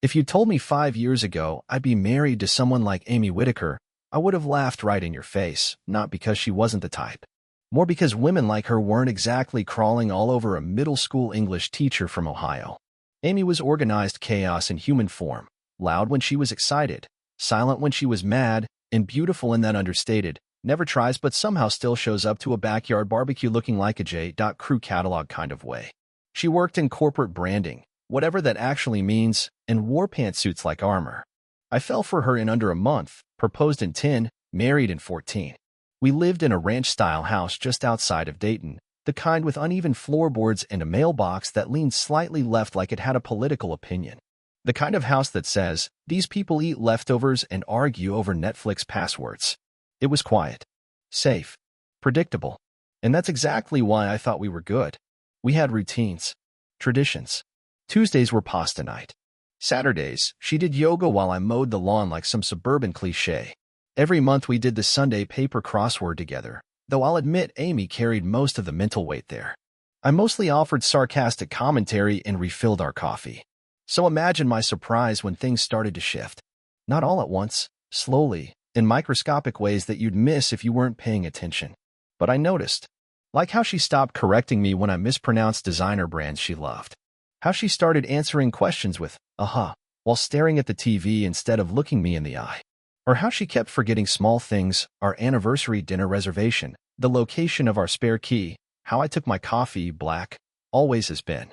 If you told me 5 years ago I'd be married to someone like Amy Whitaker, I would have laughed right in your face, not because she wasn't the type. More because women like her weren't exactly crawling all over a middle school English teacher from Ohio. Amy was organized chaos in human form, loud when she was excited, silent when she was mad, and beautiful in that understated, never tries but somehow still shows up to a backyard barbecue looking like a J. Crew catalog kind of way. She worked in corporate branding, whatever that actually means, and wore pantsuits like armor. I fell for her in under a month, proposed in 10, married in 14. We lived in a ranch-style house just outside of Dayton, the kind with uneven floorboards and a mailbox that leaned slightly left like it had a political opinion. The kind of house that says, these people eat leftovers and argue over Netflix passwords. It was quiet, safe, predictable. And that's exactly why I thought we were good. We had routines, traditions. Tuesdays were pasta night. Saturdays, she did yoga while I mowed the lawn like some suburban cliché. Every month we did the Sunday paper crossword together, though I'll admit Amy carried most of the mental weight there. I mostly offered sarcastic commentary and refilled our coffee. So imagine my surprise when things started to shift. Not all at once, slowly, in microscopic ways that you'd miss if you weren't paying attention. But I noticed. Like how she stopped correcting me when I mispronounced designer brands she loved. How she started answering questions with, while staring at the TV instead of looking me in the eye. Or how she kept forgetting small things, our anniversary dinner reservation, the location of our spare key, how I took my coffee black, always has been.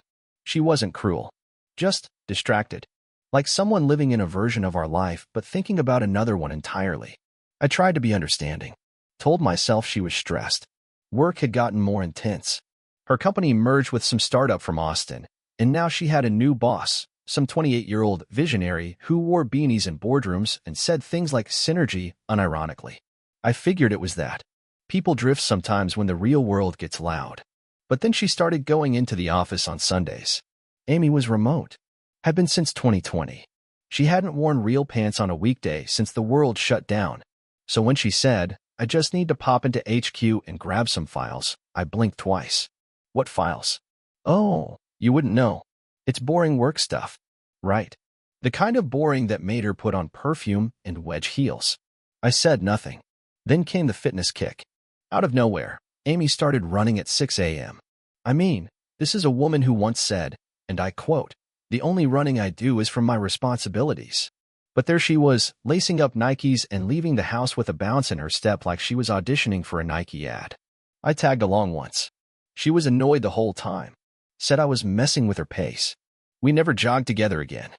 She wasn't cruel. Just distracted. Like someone living in a version of our life but thinking about another one entirely. I tried to be understanding. Told myself she was stressed. Work had gotten more intense. Her company merged with some startup from Austin, and now she had a new boss, some 28-year-old visionary who wore beanies in boardrooms and said things like synergy unironically. I figured it was that. People drift sometimes when the real world gets loud. But then she started going into the office on Sundays. Amy was remote. Had been since 2020. She hadn't worn real pants on a weekday since the world shut down. So when she said, I just need to pop into HQ and grab some files, I blinked twice. What files? Oh, you wouldn't know. It's boring work stuff. Right. The kind of boring that made her put on perfume and wedge heels. I said nothing. Then came the fitness kick. Out of nowhere, Amy started running at 6 a.m. I mean, this is a woman who once said, and I quote, the only running I do is from my responsibilities. But there she was, lacing up Nikes and leaving the house with a bounce in her step like she was auditioning for a Nike ad. I tagged along once. She was annoyed the whole time. Said I was messing with her pace. We never jogged together again.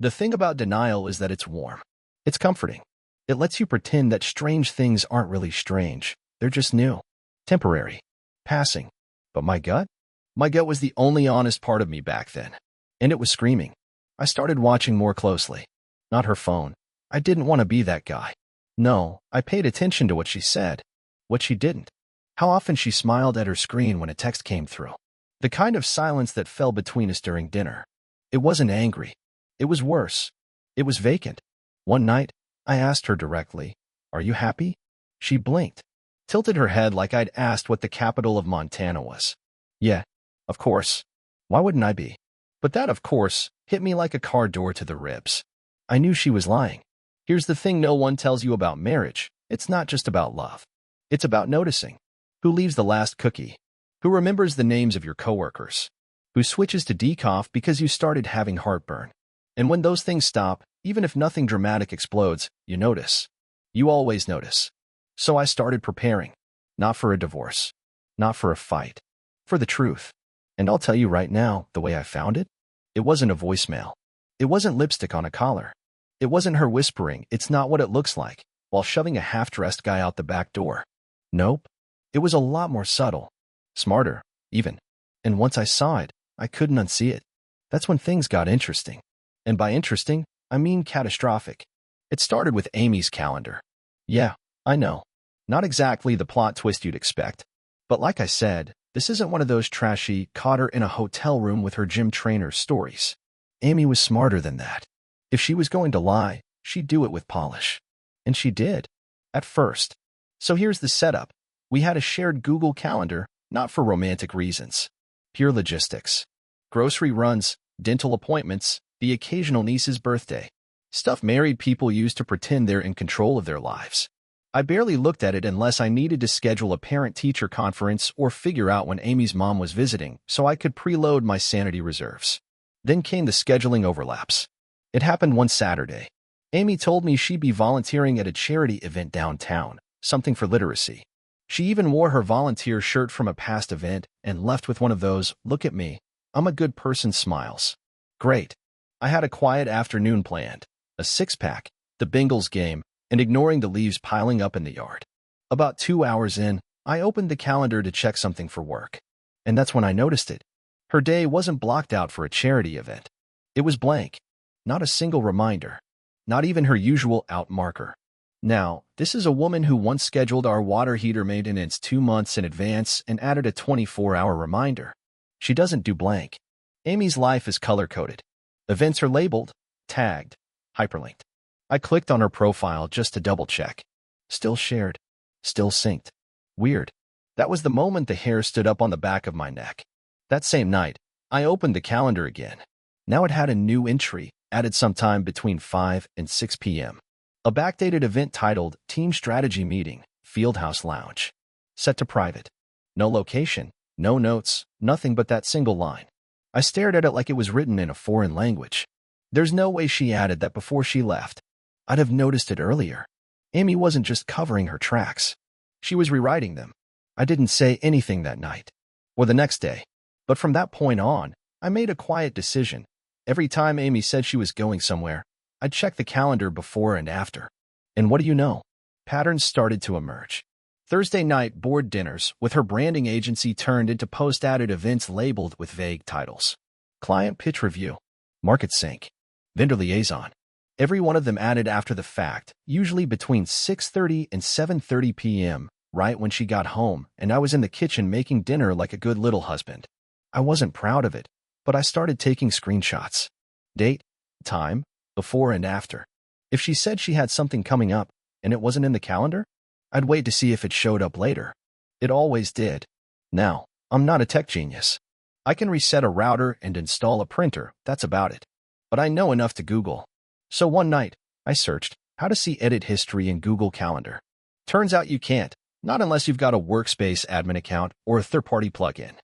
The thing about denial is that it's warm. It's comforting. It lets you pretend that strange things aren't really strange. They're just new. Temporary. Passing. But my gut? My gut was the only honest part of me back then. And it was screaming. I started watching more closely. Not her phone. I didn't want to be that guy. No, I paid attention to what she said. What she didn't. How often she smiled at her screen when a text came through. The kind of silence that fell between us during dinner. It wasn't angry. It was worse. It was vacant. One night, I asked her directly, are you happy? She blinked. Tilted her head like I'd asked what the capital of Montana was. Yeah, of course. Why wouldn't I be? But that, of course, hit me like a car door to the ribs. I knew she was lying. Here's the thing no one tells you about marriage. It's not just about love. It's about noticing. Who leaves the last cookie? Who remembers the names of your coworkers? Who switches to decaf because you started having heartburn? And when those things stop, even if nothing dramatic explodes, you notice. You always notice. So I started preparing. Not for a divorce. Not for a fight. For the truth. And I'll tell you right now, the way I found it? It wasn't a voicemail. It wasn't lipstick on a collar. It wasn't her whispering, it's not what it looks like, while shoving a half-dressed guy out the back door. Nope. It was a lot more subtle. Smarter, even. And once I saw it, I couldn't unsee it. That's when things got interesting. And by interesting, I mean catastrophic. It started with Amy's calendar. Yeah, I know. Not exactly the plot twist you'd expect. But like I said, this isn't one of those trashy, caught her in a hotel room with her gym trainer stories. Amy was smarter than that. If she was going to lie, she'd do it with polish. And she did. At first. So here's the setup. We had a shared Google Calendar, not for romantic reasons. Pure logistics. Grocery runs, dental appointments, the occasional niece's birthday. Stuff married people use to pretend they're in control of their lives. I barely looked at it unless I needed to schedule a parent-teacher conference or figure out when Amy's mom was visiting so I could preload my sanity reserves. Then came the scheduling overlaps. It happened one Saturday. Amy told me she'd be volunteering at a charity event downtown, something for literacy. She even wore her volunteer shirt from a past event and left with one of those, "Look at me, I'm a good person" smiles. Great. I had a quiet afternoon planned, a six-pack, the Bengals game, and ignoring the leaves piling up in the yard. About 2 hours in, I opened the calendar to check something for work. And that's when I noticed it. Her day wasn't blocked out for a charity event. It was blank. Not a single reminder. Not even her usual out marker. Now, this is a woman who once scheduled our water heater maintenance 2 months in advance and added a 24-hour reminder. She doesn't do blank. Amy's life is color-coded. Events are labeled, tagged, hyperlinked. I clicked on her profile just to double-check. Still shared. Still synced. Weird. That was the moment the hair stood up on the back of my neck. That same night, I opened the calendar again. Now it had a new entry, added sometime between 5 and 6 p.m. A backdated event titled Team Strategy Meeting, Fieldhouse Lounge. Set to private. No location, no notes, nothing but that single line. I stared at it like it was written in a foreign language. There's no way she added that before she left. I'd have noticed it earlier. Amy wasn't just covering her tracks. She was rewriting them. I didn't say anything that night, or the next day. But from that point on, I made a quiet decision. Every time Amy said she was going somewhere, I'd check the calendar before and after. And what do you know? Patterns started to emerge. Thursday night board dinners with her branding agency turned into post-added events labeled with vague titles. Client pitch review, market sync, vendor liaison. Every one of them added after the fact, usually between 6:30 and 7:30 p.m., right when she got home, and I was in the kitchen making dinner like a good little husband. I wasn't proud of it, but I started taking screenshots. Date, time, before and after. If she said she had something coming up and it wasn't in the calendar, I'd wait to see if it showed up later. It always did. Now, I'm not a tech genius. I can reset a router and install a printer, that's about it. But I know enough to Google. So one night, I searched how to see edit history in Google Calendar. Turns out you can't, not unless you've got a Workspace admin account or a third-party plugin.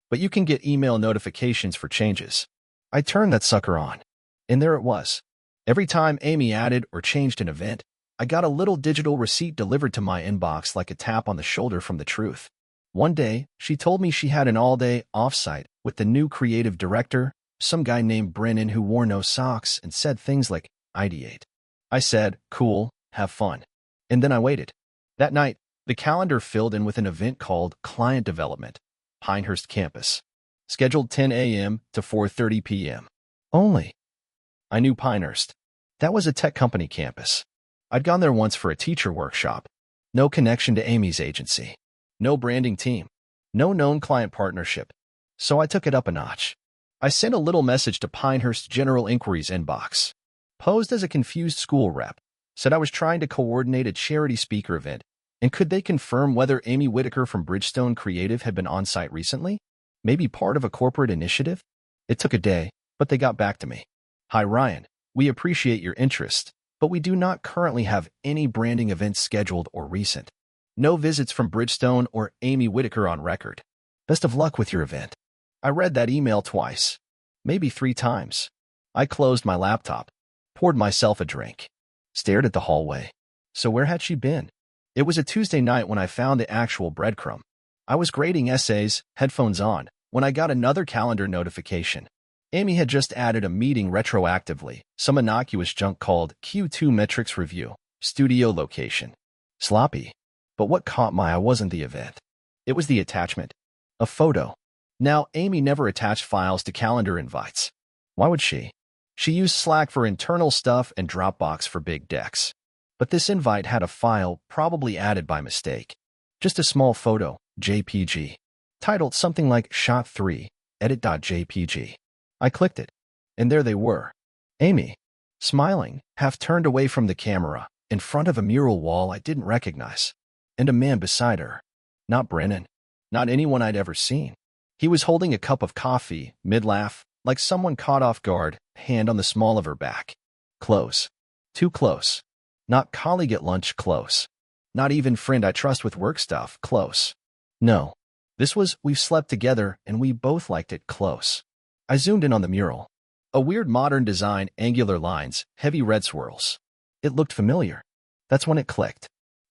But you can get email notifications for changes. I turned that sucker on, and there it was. Every time Amy added or changed an event, I got a little digital receipt delivered to my inbox like a tap on the shoulder from the truth. One day, she told me she had an all-day offsite with the new creative director, some guy named Brennan who wore no socks and said things like, "Ideate." I said, "Cool, have fun." And then I waited. That night, the calendar filled in with an event called Client Development, Pinehurst Campus. Scheduled 10 a.m. to 4:30 p.m. Only. I knew Pinehurst. That was a tech company campus. I'd gone there once for a teacher workshop. No connection to Amy's agency. No branding team. No known client partnership. So I took it up a notch. I sent a little message to Pinehurst General Inquiries inbox. Posed as a confused school rep. Said I was trying to coordinate a charity speaker event, and could they confirm whether Amy Whitaker from Bridgestone Creative had been on site recently? Maybe part of a corporate initiative? It took a day, but they got back to me. "Hi Ryan, we appreciate your interest, but we do not currently have any branding events scheduled or recent. No visits from Bridgestone or Amy Whitaker on record. Best of luck with your event." I read that email twice, maybe 3 times. I closed my laptop, poured myself a drink, stared at the hallway. So where had she been? It was a Tuesday night when I found the actual breadcrumb. I was grading essays, headphones on, when I got another calendar notification. Amy had just added a meeting retroactively, some innocuous junk called Q2 Metrics Review, studio location. Sloppy. But what caught my eye wasn't the event. It was the attachment. A photo. Now, Amy never attached files to calendar invites. Why would she? She used Slack for internal stuff and Dropbox for big decks. But this invite had a file, probably added by mistake. Just a small photo, JPG, titled something like Shot 3, edit.jpg. I clicked it, and there they were. Amy, smiling, half turned away from the camera, in front of a mural wall I didn't recognize, and a man beside her. Not Brennan. Not anyone I'd ever seen. He was holding a cup of coffee, mid-laugh, like someone caught off guard, hand on the small of her back. Close. Too close. Not colleague at lunch close. Not even friend I trust with work stuff close. No. This was we've slept together and we both liked it close. I zoomed in on the mural. A weird modern design, angular lines, heavy red swirls. It looked familiar. That's when it clicked.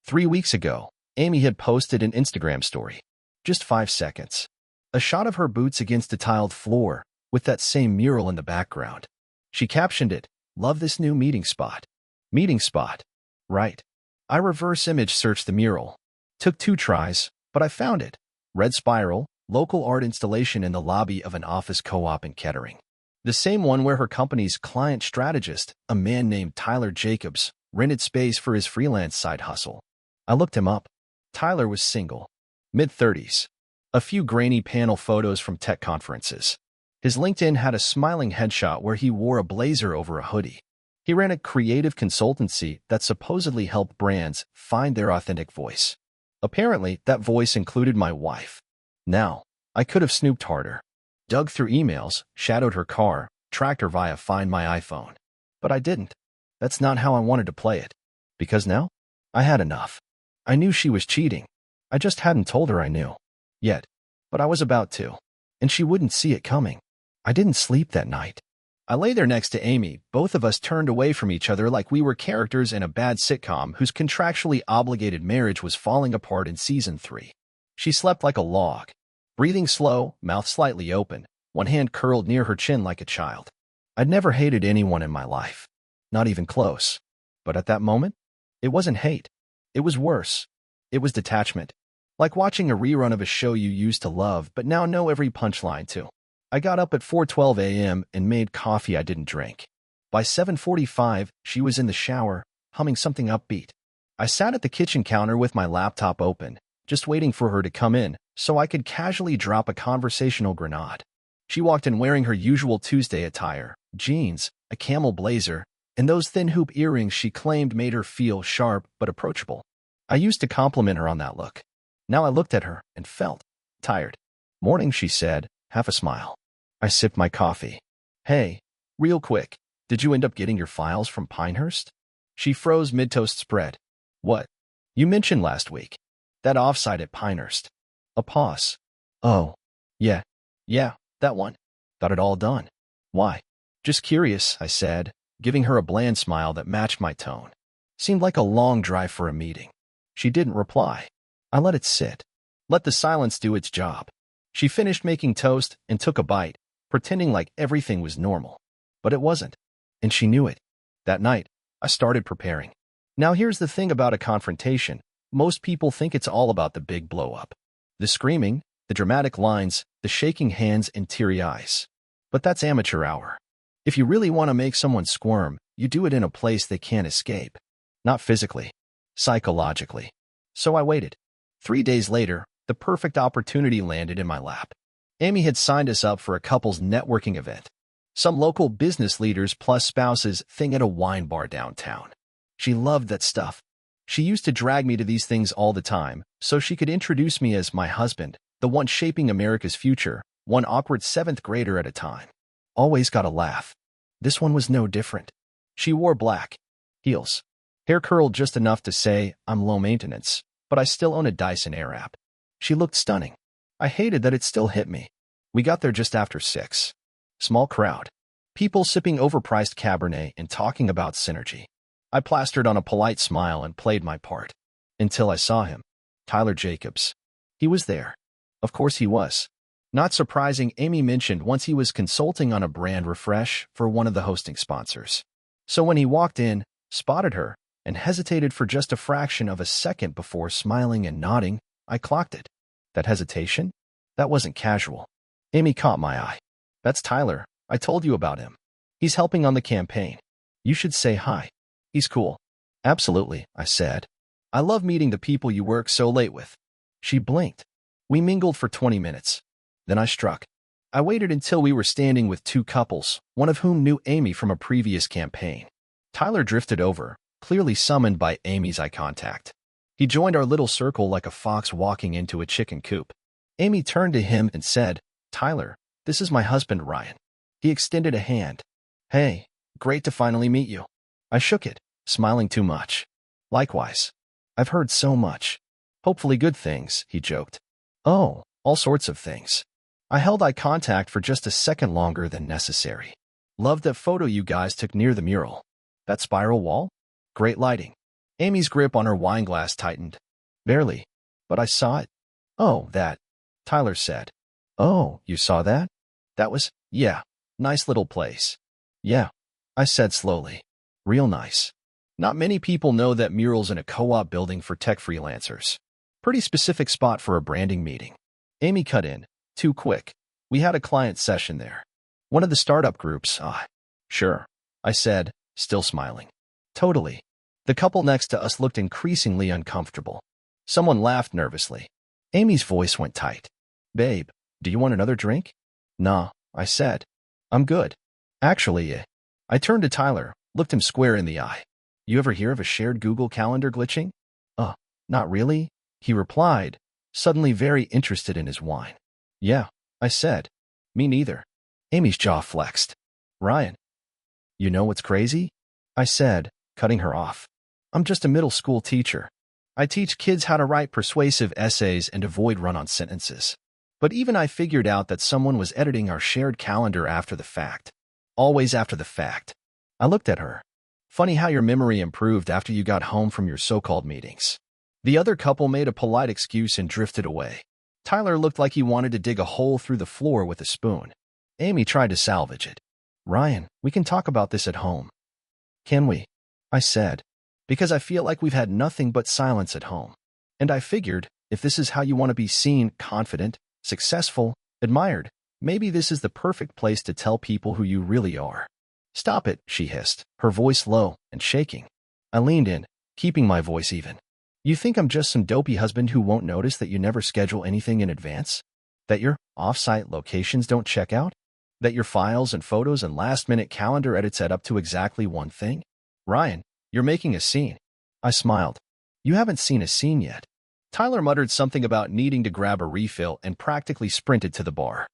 3 weeks ago, Amy had posted an Instagram story. Just 5 seconds. A shot of her boots against a tiled floor, with that same mural in the background. She captioned it, "Love this new meeting spot." Meeting spot. Right. I reverse image searched the mural. Took 2 tries, but I found it. Red spiral, local art installation in the lobby of an office co-op in Kettering. The same one where her company's client strategist, a man named Tyler Jacobs, rented space for his freelance side hustle. I looked him up. Tyler was single. Mid-30s. A few grainy panel photos from tech conferences. His LinkedIn had a smiling headshot where he wore a blazer over a hoodie. He ran a creative consultancy that supposedly helped brands find their authentic voice. Apparently, that voice included my wife. Now, I could have snooped harder. Dug through emails, shadowed her car, tracked her via Find My iPhone. But I didn't. That's not how I wanted to play it. Because now, I had enough. I knew she was cheating. I just hadn't told her I knew. Yet. But I was about to. And she wouldn't see it coming. I didn't sleep that night. I lay there next to Amy, both of us turned away from each other like we were characters in a bad sitcom whose contractually obligated marriage was falling apart in season 3. She slept like a log. Breathing slow, mouth slightly open, one hand curled near her chin like a child. I'd never hated anyone in my life. Not even close. But at that moment, it wasn't hate. It was worse. It was detachment. Like watching a rerun of a show you used to love but now know every punchline to. I got up at 4:12 a.m. and made coffee I didn't drink. By 7:45, she was in the shower, humming something upbeat. I sat at the kitchen counter with my laptop open, just waiting for her to come in so I could casually drop a conversational grenade. She walked in wearing her usual Tuesday attire, jeans, a camel blazer, and those thin hoop earrings she claimed made her feel sharp but approachable. I used to compliment her on that look. Now I looked at her and felt tired. "Morning," she said, half a smile. I sipped my coffee. "Hey, real quick, did you end up getting your files from Pinehurst?" She froze mid-toast spread. "What? You mentioned last week. That offsite at Pinehurst." A pause. "Oh, yeah, that one. Got it all done. Why?" "Just curious," I said, giving her a bland smile that matched my tone. Seemed like a long drive for a meeting. She didn't reply. I let it sit. Let the silence do its job. She finished making toast and took a bite, pretending like everything was normal. But it wasn't. And she knew it. That night, I started preparing. Now here's the thing about a confrontation. Most people think it's all about the big blow-up. The screaming, the dramatic lines, the shaking hands and teary eyes. But that's amateur hour. If you really want to make someone squirm, you do it in a place they can't escape. Not physically. Psychologically. So I waited. 3 days later, the perfect opportunity landed in my lap. Amy had signed us up for a couple's networking event. Some local business leaders plus spouses thing at a wine bar downtown. She loved that stuff. She used to drag me to these things all the time, so she could introduce me as my husband, the one shaping America's future, one awkward 7th grader at a time. Always got a laugh. This one was no different. She wore black. Heels. Hair curled just enough to say, I'm low maintenance, but I still own a Dyson Airwrap. She looked stunning. I hated that it still hit me. We got there just after 6. Small crowd. People sipping overpriced Cabernet and talking about synergy. I plastered on a polite smile and played my part. Until I saw him. Tyler Jacobs. He was there. Of course he was. Not surprising, Amy mentioned once he was consulting on a brand refresh for one of the hosting sponsors. So when he walked in, spotted her, and hesitated for just a fraction of a second before smiling and nodding, I clocked it. That hesitation? That wasn't casual. Amy caught my eye. That's Tyler. I told you about him. He's helping on the campaign. You should say hi. He's cool. Absolutely, I said. I love meeting the people you work so late with. She blinked. We mingled for 20 minutes. Then I struck. I waited until we were standing with 2 couples, one of whom knew Amy from a previous campaign. Tyler drifted over, clearly summoned by Amy's eye contact. He joined our little circle like a fox walking into a chicken coop. Amy turned to him and said, Tyler, this is my husband, Ryan. He extended a hand. Hey, great to finally meet you. I shook it, smiling too much. Likewise. I've heard so much. Hopefully good things, he joked. Oh, all sorts of things. I held eye contact for just a second longer than necessary. Loved that photo you guys took near the mural. That spiral wall? Great lighting. Amy's grip on her wine glass tightened. Barely. But I saw it. Oh, that. Tyler said. Oh, you saw that? That was, yeah. Nice little place. Yeah. I said slowly. Real nice. Not many people know that mural's in a co-op building for tech freelancers. Pretty specific spot for a branding meeting. Amy cut in. Too quick. We had a client session there. One of the startup groups. Sure. I said, still smiling. Totally. The couple next to us looked increasingly uncomfortable. Someone laughed nervously. Amy's voice went tight. Babe, do you want another drink? Nah, I said. I'm good. Actually, I turned to Tyler, looked him square in the eye. You ever hear of a shared Google Calendar glitching? Not really, he replied, suddenly very interested in his wine. Yeah, I said. Me neither. Amy's jaw flexed. Ryan. You know what's crazy? I said, cutting her off. I'm just a middle school teacher. I teach kids how to write persuasive essays and avoid run-on sentences. But even I figured out that someone was editing our shared calendar after the fact. Always after the fact. I looked at her. Funny how your memory improved after you got home from your so-called meetings. The other couple made a polite excuse and drifted away. Tyler looked like he wanted to dig a hole through the floor with a spoon. Amy tried to salvage it. Ryan, we can talk about this at home. Can we? I said. Because I feel like we've had nothing but silence at home. And I figured, if this is how you want to be seen, confident, successful, admired, maybe this is the perfect place to tell people who you really are. Stop it, she hissed, her voice low and shaking. I leaned in, keeping my voice even. You think I'm just some dopey husband who won't notice that you never schedule anything in advance? That your off-site locations don't check out? That your files and photos and last-minute calendar edits add up to exactly one thing? Ryan, you're making a scene. I smiled. You haven't seen a scene yet. Tyler muttered something about needing to grab a refill and practically sprinted to the bar.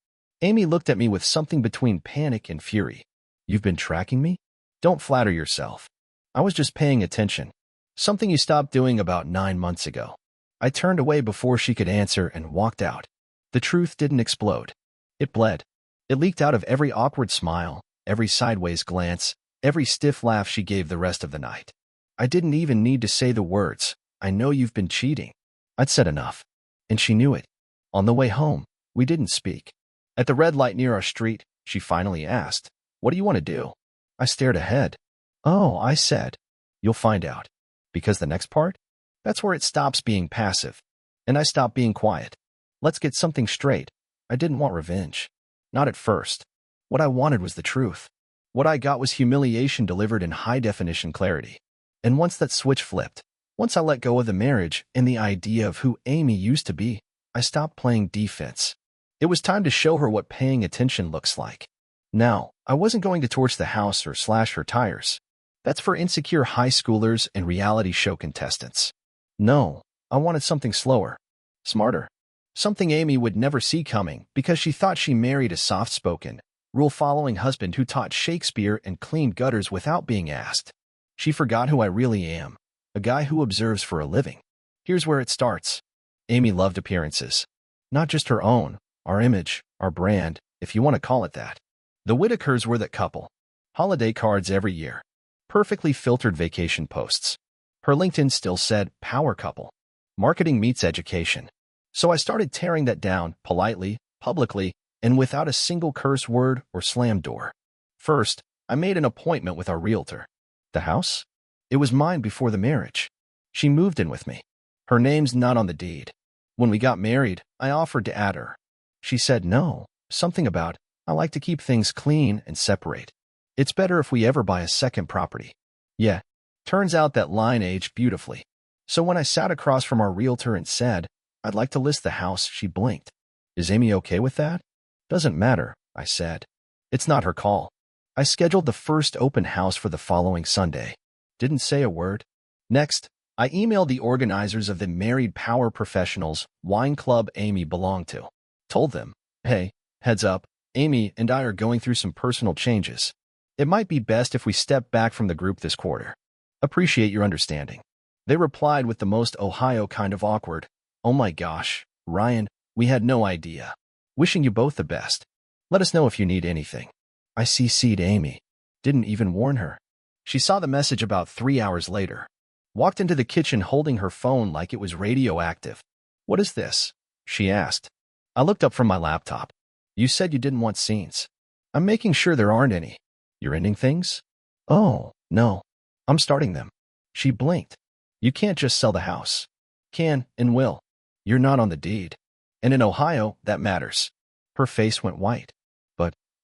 Amy looked at me with something between panic and fury. You've been tracking me? Don't flatter yourself. I was just paying attention. Something you stopped doing about 9 months ago. I turned away before she could answer and walked out. The truth didn't explode. It bled. It leaked out of every awkward smile, every sideways glance, every stiff laugh she gave the rest of the night. I didn't even need to say the words, I know you've been cheating. I'd said enough. And she knew it. On the way home, we didn't speak. At the red light near our street, she finally asked, What do you want to do? I stared ahead. Oh, I said. You'll find out. Because the next part? That's where it stops being passive. And I stopped being quiet. Let's get something straight. I didn't want revenge. Not at first. What I wanted was the truth. What I got was humiliation delivered in high-definition clarity. And once that switch flipped, once I let go of the marriage and the idea of who Amy used to be, I stopped playing defense. It was time to show her what paying attention looks like. Now, I wasn't going to torch the house or slash her tires. That's for insecure high schoolers and reality show contestants. No, I wanted something slower, smarter. Something Amy would never see coming because she thought she married a soft-spoken, rule-following husband who taught Shakespeare and cleaned gutters without being asked. She forgot who I really am, a guy who observes for a living. Here's where it starts. Amy loved appearances. Not just her own, our image, our brand, if you want to call it that. The Whitakers were that couple. Holiday cards every year. Perfectly filtered vacation posts. Her LinkedIn still said, power couple. Marketing meets education. So I started tearing that down, politely, publicly, and without a single curse word or slam door. First, I made an appointment with our realtor. The house? It was mine before the marriage. She moved in with me. Her name's not on the deed. When we got married, I offered to add her. She said no, something about, I like to keep things clean and separate. It's better if we ever buy a second property. Yeah, turns out that line aged beautifully. So when I sat across from our realtor and said, I'd like to list the house, she blinked. Is Amy okay with that? Doesn't matter, I said. It's not her call. I scheduled the first open house for the following Sunday. Didn't say a word. Next, I emailed the organizers of the Married Power Professionals wine club Amy belonged to. Told them, hey, heads up, Amy and I are going through some personal changes. It might be best if we step back from the group this quarter. Appreciate your understanding." They replied with the most Ohio kind of awkward, "Oh my gosh, Ryan, we had no idea. Wishing you both the best. Let us know if you need anything." I CC'd Amy. Didn't even warn her. She saw the message about 3 hours later. Walked into the kitchen holding her phone like it was radioactive. "What is this?" she asked. I looked up from my laptop. "You said you didn't want scenes." "I'm making sure there aren't any." "You're ending things?" "Oh, no. I'm starting them." She blinked. "You can't just sell the house." "Can and will. You're not on the deed. And in Ohio, that matters." Her face went white.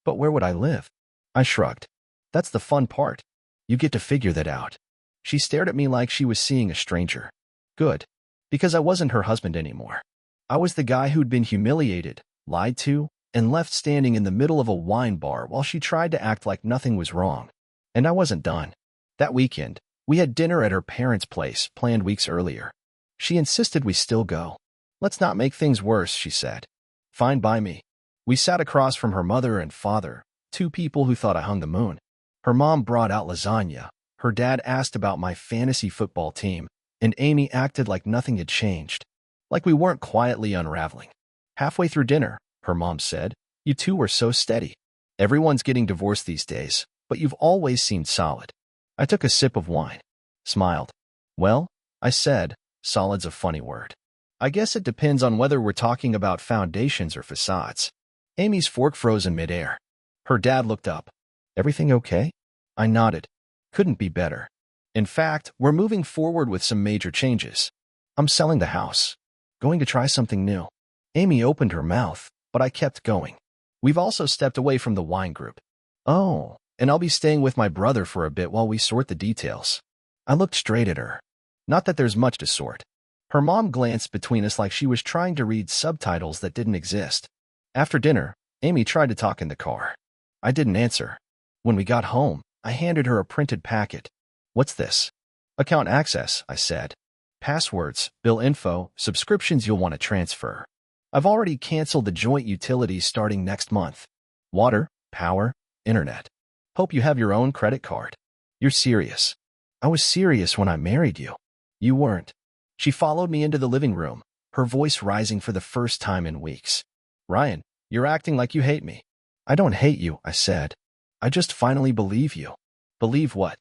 But where would I live?" I shrugged. "That's the fun part. You get to figure that out." She stared at me like she was seeing a stranger. Good. Because I wasn't her husband anymore. I was the guy who'd been humiliated, lied to, and left standing in the middle of a wine bar while she tried to act like nothing was wrong. And I wasn't done. That weekend, we had dinner at her parents' place, planned weeks earlier. She insisted we still go. "Let's not make things worse," she said. "Fine by me." We sat across from her mother and father, two people who thought I hung the moon. Her mom brought out lasagna. Her dad asked about my fantasy football team, and Amy acted like nothing had changed. Like we weren't quietly unraveling. Halfway through dinner, her mom said, "You two were so steady. Everyone's getting divorced these days, but you've always seemed solid." I took a sip of wine. Smiled. "Well," I said, "solid's a funny word. I guess it depends on whether we're talking about foundations or facades." Amy's fork froze in midair. Her dad looked up. "Everything okay?" I nodded. "Couldn't be better. In fact, we're moving forward with some major changes. I'm selling the house. Going to try something new." Amy opened her mouth, but I kept going. "We've also stepped away from the wine group." "Oh, and I'll be staying with my brother for a bit while we sort the details." I looked straight at her. Not that there's much to sort. Her mom glanced between us like she was trying to read subtitles that didn't exist. After dinner, Amy tried to talk in the car. I didn't answer. When we got home, I handed her a printed packet. "What's this?" "Account access," I said. "Passwords, bill info, subscriptions you'll want to transfer. I've already canceled the joint utilities starting next month. Water, power, internet. Hope you have your own credit card." "You're serious." "I was serious when I married you." "You weren't." She followed me into the living room, her voice rising for the first time in weeks. "Ryan, you're acting like you hate me." "I don't hate you," I said. "I just finally believe you." "Believe what?"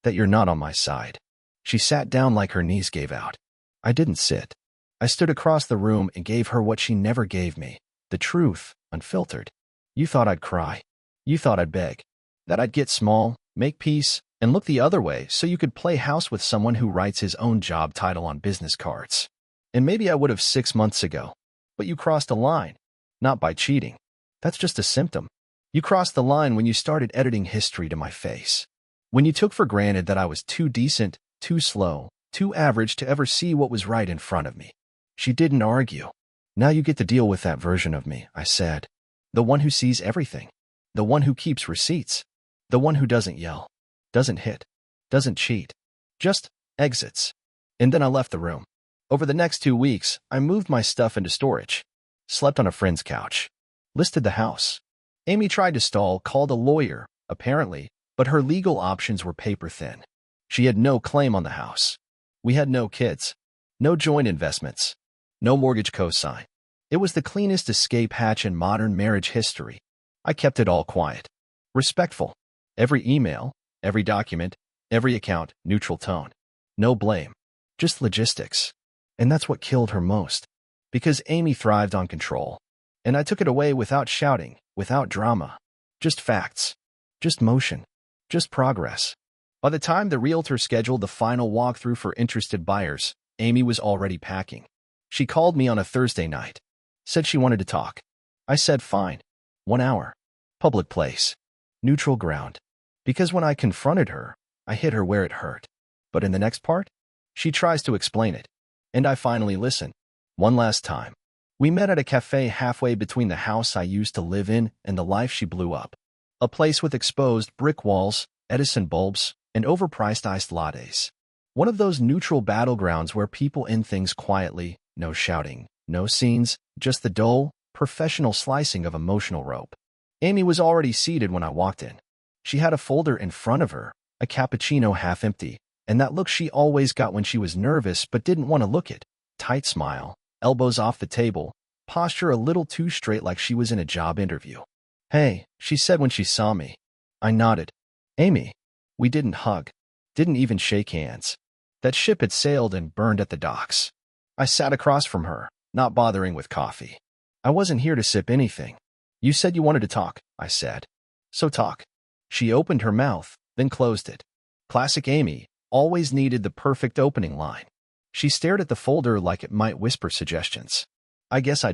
"That you're not on my side." She sat down like her knees gave out. I didn't sit. I stood across the room and gave her what she never gave me, the truth, unfiltered. "You thought I'd cry. You thought I'd beg. That I'd get small, make peace, and look the other way so you could play house with someone who writes his own job title on business cards. And maybe I would have 6 months ago. But you crossed a line. Not by cheating. That's just a symptom. You crossed the line when you started editing history to my face. When you took for granted that I was too decent, too slow, too average to ever see what was right in front of me." She didn't argue. "Now you get to deal with that version of me," I said. "The one who sees everything. The one who keeps receipts. The one who doesn't yell. Doesn't hit. Doesn't cheat. Just exits." And then I left the room. Over the next 2 weeks, I moved my stuff into storage. Slept on a friend's couch. Listed the house. Amy tried to stall, called a lawyer, apparently, but her legal options were paper thin. She had no claim on the house. We had no kids. No joint investments. No mortgage cosign. It was the cleanest escape hatch in modern marriage history. I kept it all quiet. Respectful. Every email, every document, every account, neutral tone. No blame. Just logistics. And that's what killed her most. Because Amy thrived on control. And I took it away without shouting, without drama. Just facts. Just motion. Just progress. By the time the realtor scheduled the final walkthrough for interested buyers, Amy was already packing. She called me on a Thursday night. Said she wanted to talk. I said fine. 1 hour. Public place. Neutral ground. Because when I confronted her, I hit her where it hurt. But in the next part, she tries to explain it. And I finally listen. One last time. We met at a cafe halfway between the house I used to live in and the life she blew up. A place with exposed brick walls, Edison bulbs, and overpriced iced lattes. One of those neutral battlegrounds where people end things quietly, no shouting, no scenes, just the dull, professional slicing of emotional rope. Amy was already seated when I walked in. She had a folder in front of her, a cappuccino half empty, and that look she always got when she was nervous but didn't want to look it. Tight smile, elbows off the table, posture a little too straight like she was in a job interview. "Hey," she said when she saw me. I nodded. "Amy." We didn't hug, didn't even shake hands. That ship had sailed and burned at the docks. I sat across from her, not bothering with coffee. "I wasn't here to sip anything. You said you wanted to talk," I said. "So talk." She opened her mouth, then closed it. Classic Amy, always needed the perfect opening line. She stared at the folder like it might whisper suggestions. "I guess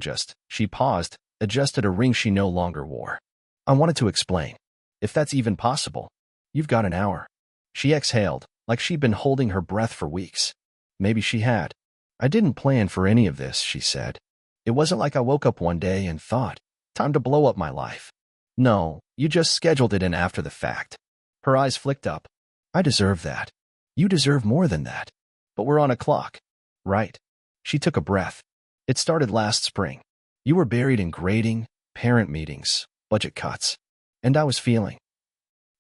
She paused, adjusted a ring she no longer wore. "I wanted to explain. If that's even possible. You've got an hour." She exhaled, like she'd been holding her breath for weeks. Maybe she had. "I didn't plan for any of this," she said. "It wasn't like I woke up one day and thought, time to blow up my life. No, you just scheduled it in after the fact." Her eyes flicked up. "I deserve that. You deserve more than that. But we're on a clock." "Right." She took a breath. "It started last spring. You were buried in grading, parent meetings, budget cuts. And I was feeling,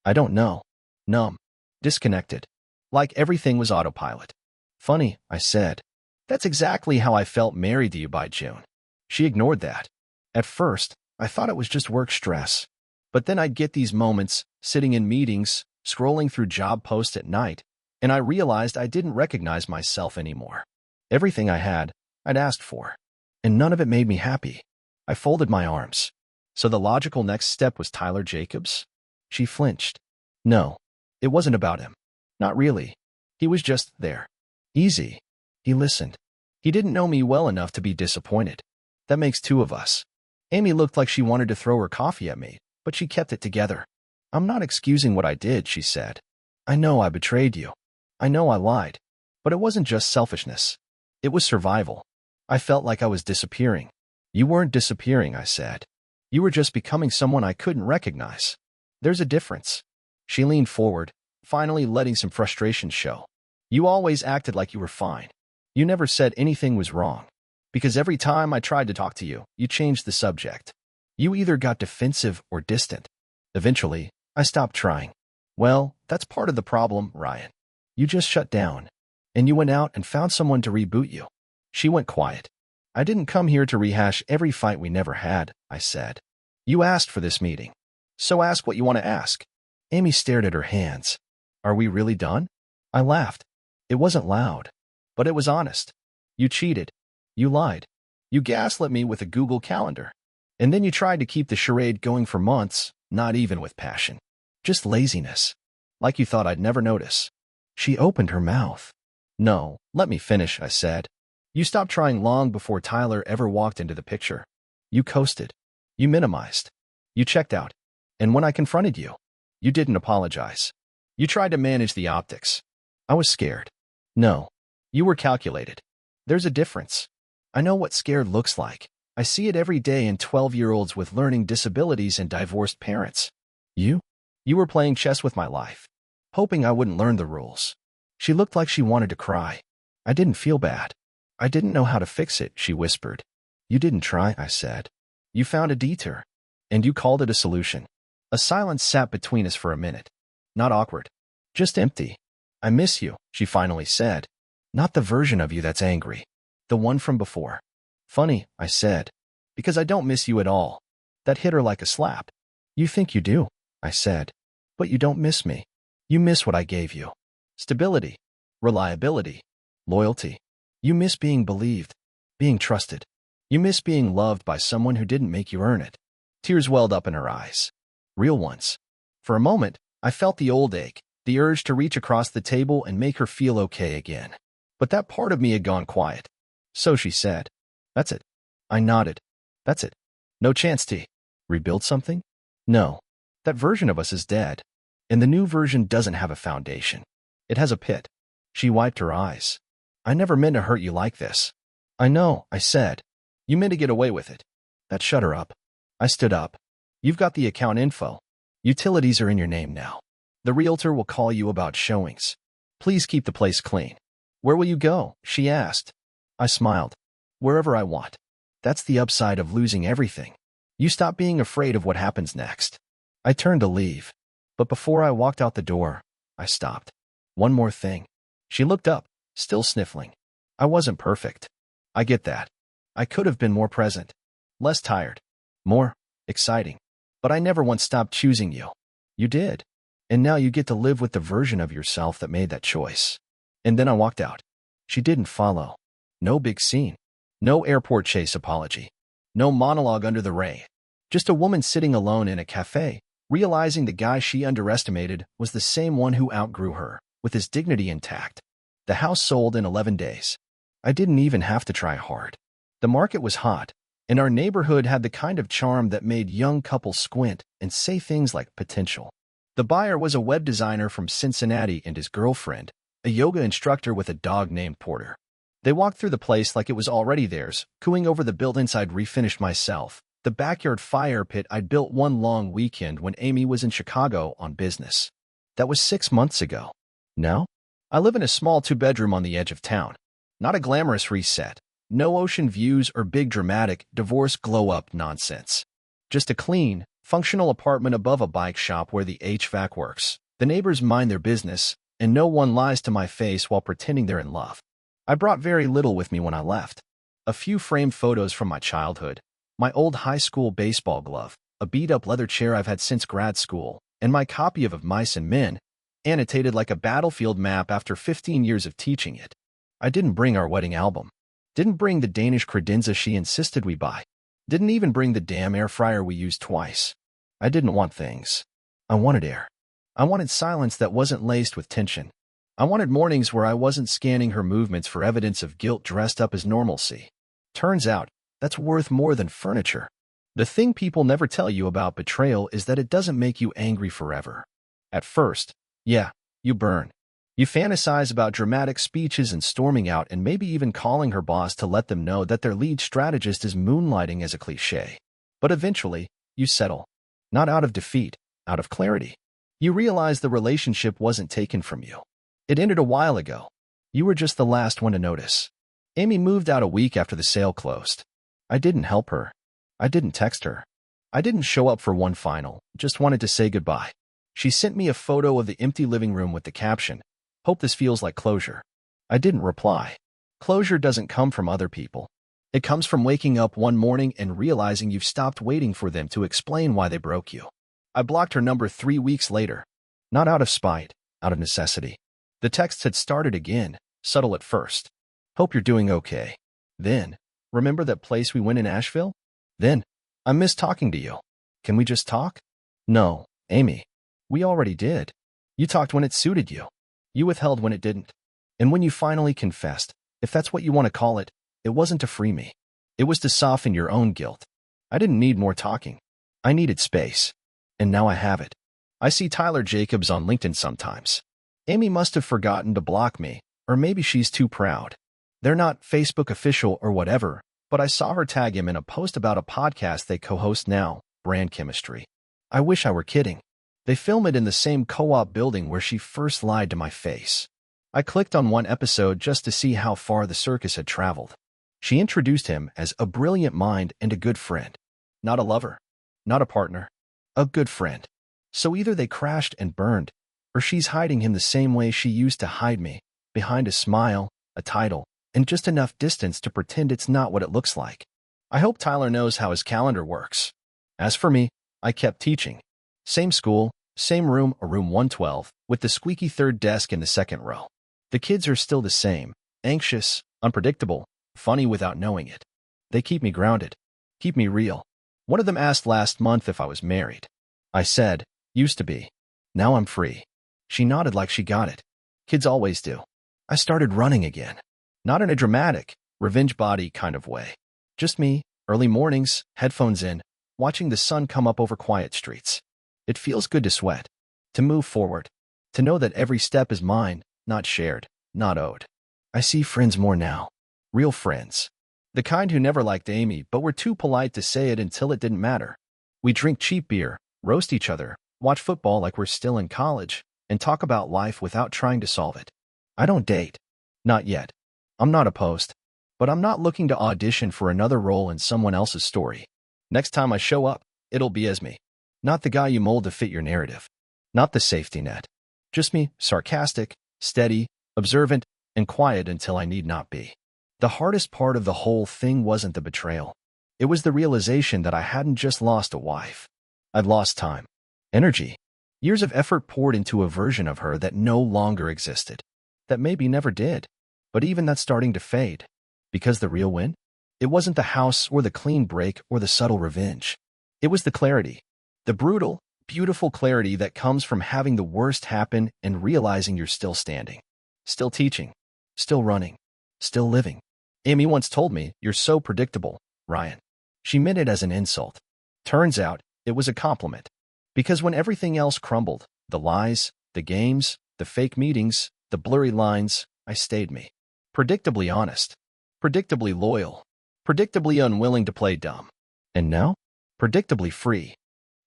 I don't know, numb, disconnected. Like everything was autopilot." "Funny," I said. "That's exactly how I felt married to you by June." She ignored that. "At first, I thought it was just work stress. But then I'd get these moments, sitting in meetings, scrolling through job posts at night, and I realized I didn't recognize myself anymore. Everything I had, I'd asked for. And none of it made me happy." I folded my arms. "So the logical next step was Tyler Jacobs?" She flinched. "No, it wasn't about him. Not really. He was just there. Easy. He listened. He didn't know me well enough to be disappointed. That makes two of us." Amy looked like she wanted to throw her coffee at me, but she kept it together. "I'm not excusing what I did," she said. "I know I betrayed you. I know I lied. But it wasn't just selfishness. It was survival. I felt like I was disappearing." "You weren't disappearing," I said. "You were just becoming someone I couldn't recognize. There's a difference." She leaned forward, finally letting some frustration show. "You always acted like you were fine. You never said anything was wrong. Because every time I tried to talk to you, you changed the subject. You either got defensive or distant. Eventually, I stopped trying." "Well, that's part of the problem, Ryan. You just shut down. And you went out and found someone to reboot you." She went quiet. "I didn't come here to rehash every fight we never had," I said. "You asked for this meeting. So ask what you want to ask." Amy stared at her hands. "Are we really done?" I laughed. It wasn't loud, but it was honest. "You cheated. You lied. You gaslit me with a Google Calendar. And then you tried to keep the charade going for months, not even with passion. Just laziness. Like you thought I'd never notice." She opened her mouth. "No, let me finish," I said. "You stopped trying long before Tyler ever walked into the picture. You coasted. You minimized. You checked out. And when I confronted you, you didn't apologize. You tried to manage the optics. I was scared. No, you were calculated. There's a difference. I know what scared looks like. I see it every day in 12-year-olds with learning disabilities and divorced parents. You were playing chess with my life, hoping I wouldn't learn the rules." She looked like she wanted to cry. I didn't feel bad. "I didn't know how to fix it," she whispered. "You didn't try," I said. "You found a detour. And you called it a solution." A silence sat between us for a minute. Not awkward. Just empty. "I miss you," she finally said. "Not the version of you that's angry. The one from before." "Funny," I said. "Because I don't miss you at all." That hit her like a slap. "You think you do," I said. "But you don't miss me. You miss what I gave you. Stability. Reliability. Loyalty. You miss being believed. Being trusted. You miss being loved by someone who didn't make you earn it." Tears welled up in her eyes. Real ones. For a moment, I felt the old ache, the urge to reach across the table and make her feel okay again. But that part of me had gone quiet. "So," she said. "That's it." I nodded. "That's it. No chance to rebuild something?" "No. That version of us is dead. And the new version doesn't have a foundation. It has a pit." She wiped her eyes. "I never meant to hurt you like this." "I know," I said. "You meant to get away with it." That shut her up. I stood up. "You've got the account info. Utilities are in your name now. The realtor will call you about showings. Please keep the place clean." "Where will you go?" she asked. I smiled. "Wherever I want. That's the upside of losing everything. You stop being afraid of what happens next. I turned to leave, but before I walked out the door, I stopped. One more thing. She looked up, still sniffling. I wasn't perfect. I get that. I could have been more present, less tired, more exciting. But I never once stopped choosing you. You did. And now you get to live with the version of yourself that made that choice. And then I walked out. She didn't follow. No big scene. No airport chase apology. No monologue under the rain. Just a woman sitting alone in a cafe, realizing the guy she underestimated was the same one who outgrew her, with his dignity intact. The house sold in 11 days. I didn't even have to try hard. The market was hot, and our neighborhood had the kind of charm that made young couples squint and say things like potential. The buyer was a web designer from Cincinnati and his girlfriend, a yoga instructor with a dog named Porter. They walked through the place like it was already theirs, cooing over the buildings I'd refinished myself, the backyard fire pit I'd built one long weekend when Amy was in Chicago on business. That was 6 months ago. Now, I live in a small two-bedroom on the edge of town. Not a glamorous reset. No ocean views or big dramatic divorce glow-up nonsense. Just a clean, functional apartment above a bike shop where the HVAC works. The neighbors mind their business, and no one lies to my face while pretending they're in love. I brought very little with me when I left. A few framed photos from my childhood, my old high school baseball glove, a beat-up leather chair I've had since grad school, and my copy of Mice and Men, annotated like a battlefield map after 15 years of teaching it. I didn't bring our wedding album. Didn't bring the Danish credenza she insisted we buy. Didn't even bring the damn air fryer we used twice. I didn't want things. I wanted air. I wanted silence that wasn't laced with tension. I wanted mornings where I wasn't scanning her movements for evidence of guilt dressed up as normalcy. Turns out, that's worth more than furniture. The thing people never tell you about betrayal is that it doesn't make you angry forever. At first, yeah, you burn. You fantasize about dramatic speeches and storming out and maybe even calling her boss to let them know that their lead strategist is moonlighting as a cliché. But eventually, you settle. Not out of defeat, out of clarity. You realize the relationship wasn't taken from you. It ended a while ago. You were just the last one to notice. Amy moved out a week after the sale closed. I didn't help her. I didn't text her. I didn't show up for one final, just wanted to say goodbye. She sent me a photo of the empty living room with the caption, "Hope this feels like closure." I didn't reply. Closure doesn't come from other people. It comes from waking up one morning and realizing you've stopped waiting for them to explain why they broke you. I blocked her number 3 weeks later. Not out of spite, out of necessity. The texts had started again, subtle at first. "Hope you're doing okay." Then, "Remember that place we went in Asheville?" Then, "I miss talking to you. Can we just talk?" "No, Amy. We already did. You talked when it suited you. You withheld when it didn't. And when you finally confessed, if that's what you want to call it, it wasn't to free me. It was to soften your own guilt. I didn't need more talking. I needed space. And now I have it. I see Tyler Jacobs on LinkedIn sometimes. Amy must have forgotten to block me, or maybe she's too proud. They're not Facebook official or whatever, but I saw her tag him in a post about a podcast they co-host now, Brand Chemistry. I wish I were kidding. They film it in the same co-op building where she first lied to my face. I clicked on one episode just to see how far the circus had traveled. She introduced him as a brilliant mind and a good friend. Not a lover. Not a partner. A good friend. So either they crashed and burned, or she's hiding him the same way she used to hide me, behind a smile, a title, and just enough distance to pretend it's not what it looks like. I hope Tyler knows how his calendar works. As for me, I kept teaching. Same school, same room, a room 112, with the squeaky third desk in the second row. The kids are still the same, anxious, unpredictable, funny without knowing it. They keep me grounded, keep me real. One of them asked last month if I was married. I said, used to be. Now I'm free. She nodded like she got it. Kids always do. I started running again. Not in a dramatic, revenge body kind of way. Just me, early mornings, headphones in, watching the sun come up over quiet streets. It feels good to sweat, to move forward, to know that every step is mine, not shared, not owed. I see friends more now. Real friends. The kind who never liked Amy but were too polite to say it until it didn't matter. We drink cheap beer, roast each other, watch football like we're still in college, and talk about life without trying to solve it. I don't date. Not yet. I'm not opposed. But I'm not looking to audition for another role in someone else's story. Next time I show up, it'll be as me. Not the guy you mold to fit your narrative. Not the safety net. Just me, sarcastic, steady, observant, and quiet until I need not be. The hardest part of the whole thing wasn't the betrayal. It was the realization that I hadn't just lost a wife. I'd lost time, energy, years of effort poured into a version of her that no longer existed. That maybe never did. But even that's starting to fade. Because the real win? It wasn't the house or the clean break or the subtle revenge. It was the clarity. The brutal, beautiful clarity that comes from having the worst happen and realizing you're still standing. Still teaching. Still running. Still living. Amy once told me, "You're so predictable, Ryan." She meant it as an insult. Turns out, it was a compliment. Because when everything else crumbled, the lies, the games, the fake meetings, the blurry lines, I stayed me. Predictably honest. Predictably loyal. Predictably unwilling to play dumb. And now? Predictably free.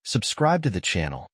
Subscribe to the channel